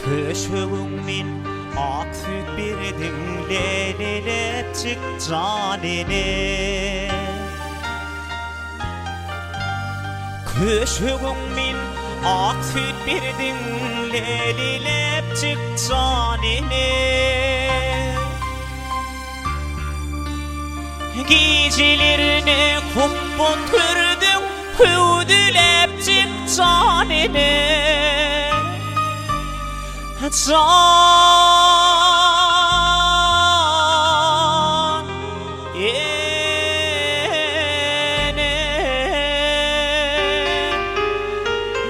Köşeğimin atıp birdim lelelepçik canine. Köşeğimin atıp birdim lelelepçik canine. Gecelerine kubbut kırdım hüdülepçik canine. Can yene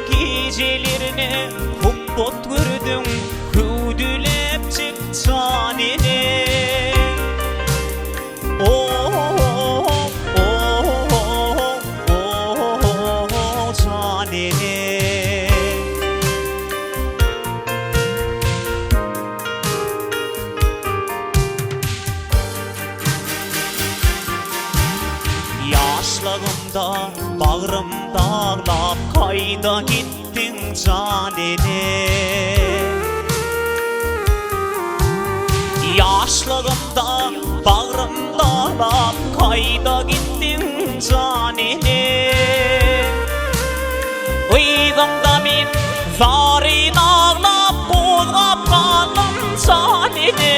gecelerine kubbut kırdım hüdülepçik canine. Yaşlarımda bağrım dağlap kayda gittin canine. Yaşlarımda bağrım dağlap kayda gittin canine. Uydumda min zarin ağlap kozgap kaldım canine.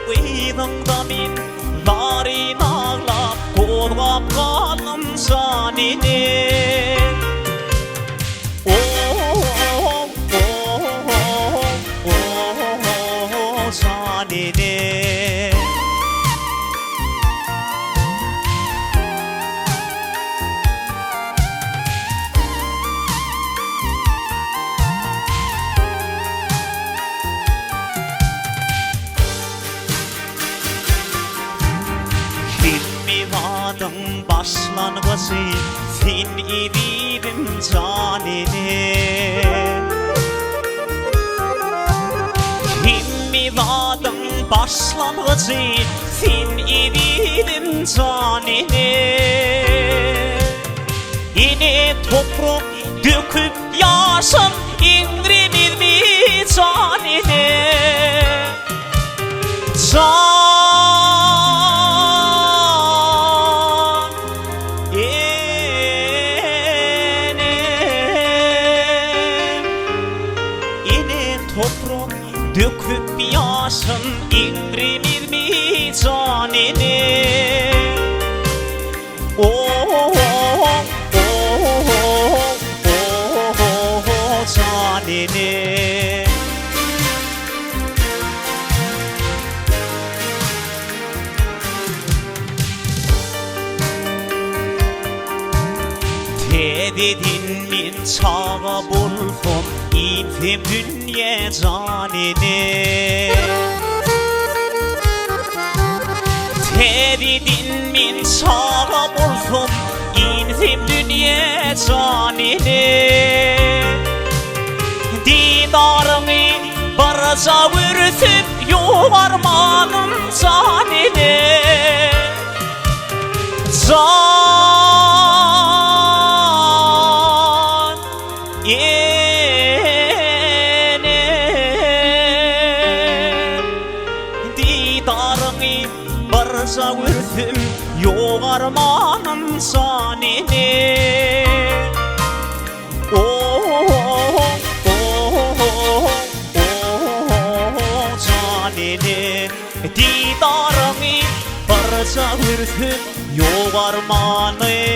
Uydumda min zarin ağlap kozgap kaldım canine. Canine. Filmivadım başlangıcı sen idin canine. Filmivadım başlangıcı sen idin canine. Yine toprak döküp yaşım indirmez mi canine. Toprak döküp yaşın indirmez mi canine. Canine. Dedin min çağa bulfum İnfim dünya canine. Dedin min çağa bulfum İnfim dünya canine. Didarımı barca vürsüp yuvarmanım canine. Can yene didarımı barca vürsüm yuvarmanım canine. Canine didarımı barca vürsüm yuvarmanım.